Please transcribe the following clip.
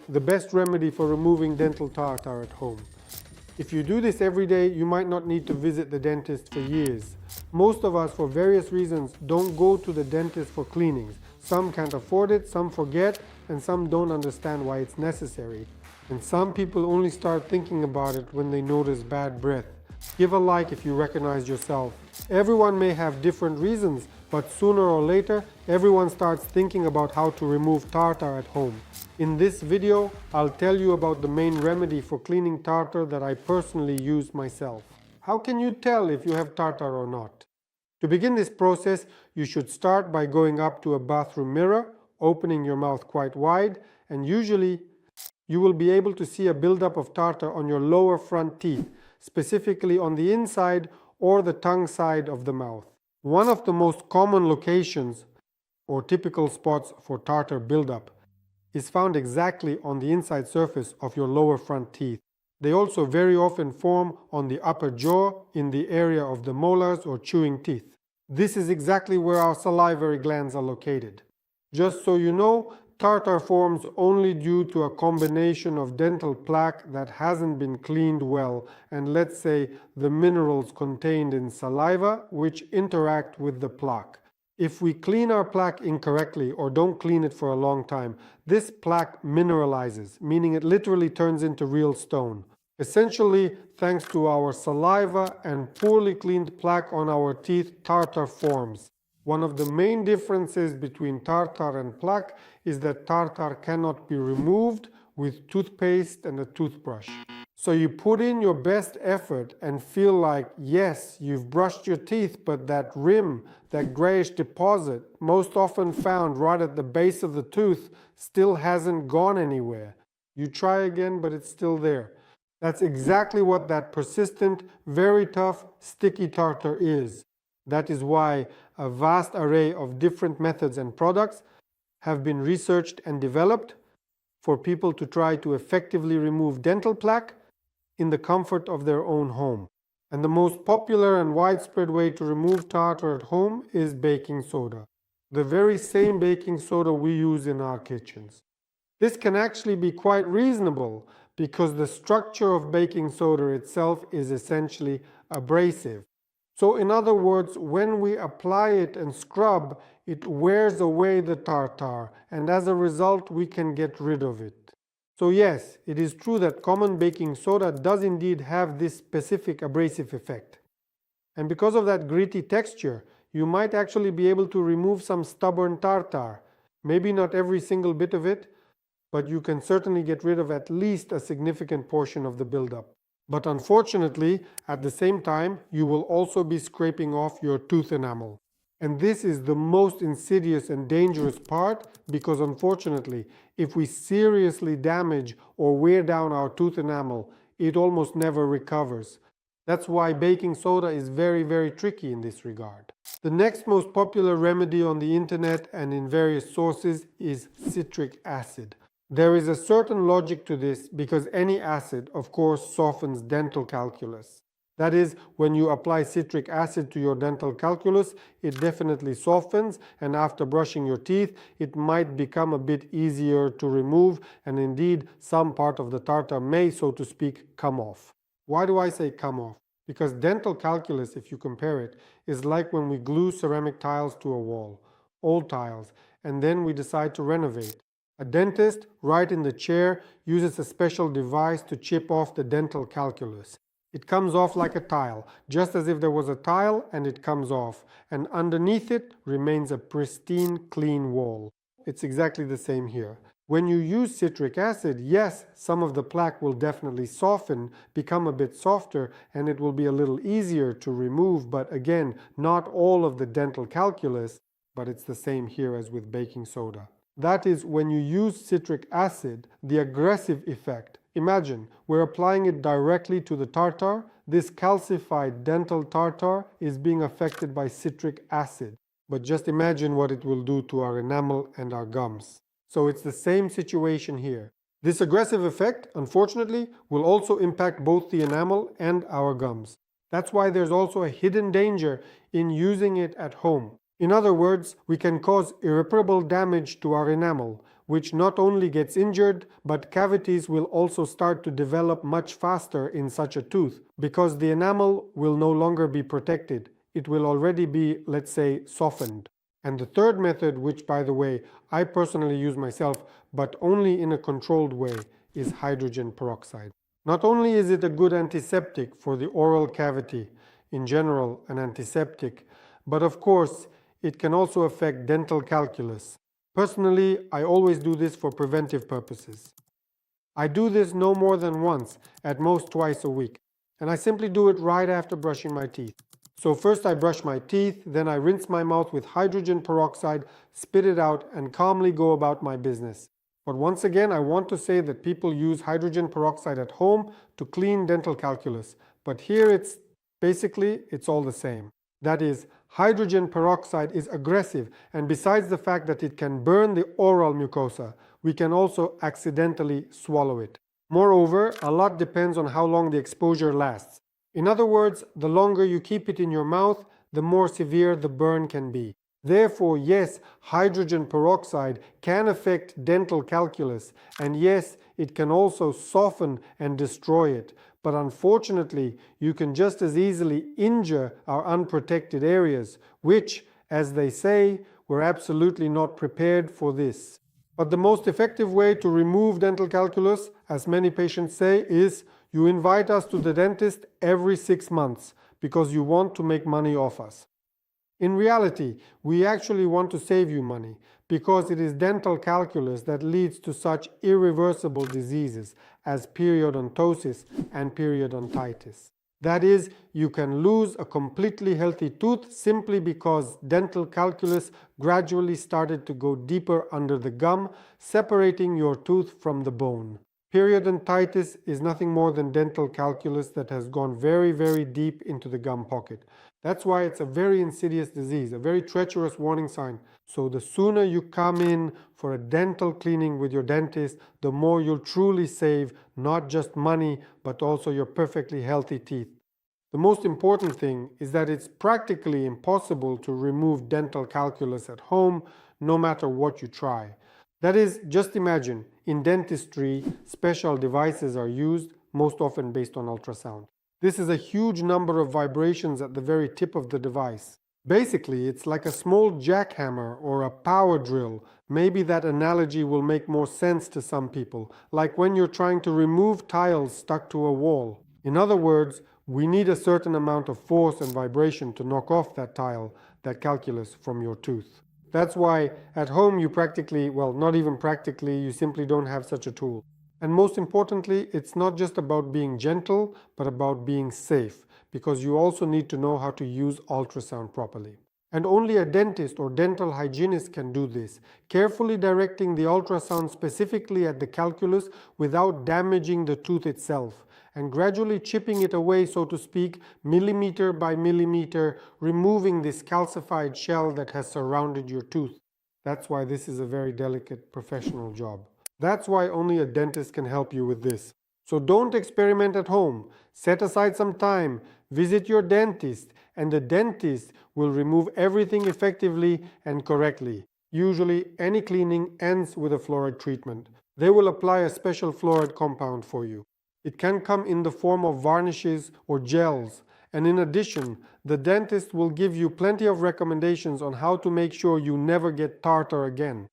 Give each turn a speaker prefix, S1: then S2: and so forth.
S1: the best remedy for removing dental tartar at home. If you do this every day, you might not need to visit the dentist for years. Most of us, for various reasons, don't go to the dentist for cleanings. Some can't afford it, some forget, and some don't understand why it's necessary. And some people only start thinking about it when they notice bad breath. Give a like if you recognize yourself. Everyone may have different reasons, but sooner or later, everyone starts thinking about how to remove tartar at home. In this video, I'll tell you about the main remedy for cleaning tartar that I personally use myself. How can you tell if you have tartar or not? To begin this process, you should start by going up to a bathroom mirror, opening your mouth quite wide, and usually you will be able to see a buildup of tartar on your lower front teeth, specifically on the inside or the tongue side of the mouth. One of the most common locations or typical spots for tartar buildup is found exactly on the inside surface of your lower front teeth. They also very often form on the upper jaw in the area of the molars or chewing teeth. This is exactly where our salivary glands are located. Just so you know, tartar forms only due to a combination of dental plaque that hasn't been cleaned well and, let's say, the minerals contained in saliva which interact with the plaque. If we clean our plaque incorrectly or don't clean it for a long time, this plaque mineralizes, meaning it literally turns into real stone. Essentially, thanks to our saliva and poorly cleaned plaque on our teeth, tartar forms. One of the main differences between tartar and plaque is that tartar cannot be removed with toothpaste and a toothbrush. So you put in your best effort and feel like, yes, you've brushed your teeth, but that rim, that grayish deposit, most often found right at the base of the tooth, still hasn't gone anywhere. You try again, but it's still there. That's exactly what that persistent, very tough, sticky tartar is. That is why a vast array of different methods and products have been researched and developed for people to try to effectively remove dental plaque in the comfort of their own home. And the most popular and widespread way to remove tartar at home is baking soda. The very same baking soda we use in our kitchens. This can actually be quite reasonable because the structure of baking soda itself is essentially abrasive. So in other words, when we apply it and scrub, it wears away the tartar, and as a result we can get rid of it. So yes, it is true that common baking soda does indeed have this specific abrasive effect. And because of that gritty texture, you might actually be able to remove some stubborn tartar. Maybe not every single bit of it, but you can certainly get rid of at least a significant portion of the buildup. But unfortunately, at the same time, you will also be scraping off your tooth enamel. And this is the most insidious and dangerous part because unfortunately, if we seriously damage or wear down our tooth enamel, it almost never recovers. That's why baking soda is very, very tricky in this regard. The next most popular remedy on the internet and in various sources is citric acid. There is a certain logic to this because any acid, of course, softens dental calculus. That is, when you apply citric acid to your dental calculus, it definitely softens, and after brushing your teeth, it might become a bit easier to remove, and indeed, some part of the tartar may, so to speak, come off. Why do I say come off? Because dental calculus, if you compare it, is like when we glue ceramic tiles to a wall, old tiles, and then we decide to renovate. A dentist, right in the chair, uses a special device to chip off the dental calculus. It comes off like a tile, just as if there was a tile and it comes off, and underneath it remains a pristine, clean wall. It's exactly the same here. When you use citric acid, yes, some of the plaque will definitely soften, become a bit softer, and it will be a little easier to remove, but again, not all of the dental calculus, but it's the same here as with baking soda. That is, when you use citric acid, the aggressive effect. Imagine, we're applying it directly to the tartar. This calcified dental tartar is being affected by citric acid. But just imagine what it will do to our enamel and our gums. So it's the same situation here. This aggressive effect, unfortunately, will also impact both the enamel and our gums. That's why there's also a hidden danger in using it at home. In other words, we can cause irreparable damage to our enamel. which not only gets injured, but cavities will also start to develop much faster in such a tooth because the enamel will no longer be protected. It will already be, let's say, softened. And the third method, which by the way, I personally use myself, but only in a controlled way, is hydrogen peroxide. Not only is it a good antiseptic for the oral cavity, in general an antiseptic, but of course it can also affect dental calculus. Personally, I always do this for preventive purposes. I do this no more than once, at most twice a week, and I simply do it right after brushing my teeth. So first I brush my teeth, then I rinse my mouth with hydrogen peroxide, spit it out, and calmly go about my business. But once again, I want to say that people use hydrogen peroxide at home to clean dental calculus. But here it's all the same. That is, hydrogen peroxide is aggressive, and besides the fact that it can burn the oral mucosa, we can also accidentally swallow it. Moreover, a lot depends on how long the exposure lasts. In other words, the longer you keep it in your mouth, the more severe the burn can be. Therefore, yes, hydrogen peroxide can affect dental calculus, and yes, it can also soften and destroy it. But unfortunately, you can just as easily injure our unprotected areas, which, as they say, we're absolutely not prepared for this. But the most effective way to remove dental calculus, as many patients say, is you invite us to the dentist every 6 months because you want to make money off us. In reality, we actually want to save you money because it is dental calculus that leads to such irreversible diseases as periodontosis and periodontitis. That is, you can lose a completely healthy tooth simply because dental calculus gradually started to go deeper under the gum, separating your tooth from the bone. Periodontitis is nothing more than dental calculus that has gone very, very deep into the gum pocket. That's why it's a very insidious disease, a very treacherous warning sign. So the sooner you come in for a dental cleaning with your dentist, the more you'll truly save not just money, but also your perfectly healthy teeth. The most important thing is that it's practically impossible to remove dental calculus at home, no matter what you try. That is, just imagine, in dentistry, special devices are used, most often based on ultrasound. This is a huge number of vibrations at the very tip of the device. Basically, it's like a small jackhammer or a power drill. Maybe that analogy will make more sense to some people, like when you're trying to remove tiles stuck to a wall. In other words, we need a certain amount of force and vibration to knock off that tile, that calculus, from your tooth. That's why at home you practically, well, not even practically, you simply don't have such a tool. And most importantly, it's not just about being gentle, but about being safe, because you also need to know how to use ultrasound properly. And only a dentist or dental hygienist can do this, carefully directing the ultrasound specifically at the calculus without damaging the tooth itself, and gradually chipping it away, so to speak, millimeter by millimeter, removing this calcified shell that has surrounded your tooth. That's why this is a very delicate professional job. That's why only a dentist can help you with this. So don't experiment at home. Set aside some time, visit your dentist, and the dentist will remove everything effectively and correctly. Usually, any cleaning ends with a fluoride treatment. They will apply a special fluoride compound for you. It can come in the form of varnishes or gels. And in addition, the dentist will give you plenty of recommendations on how to make sure you never get tartar again.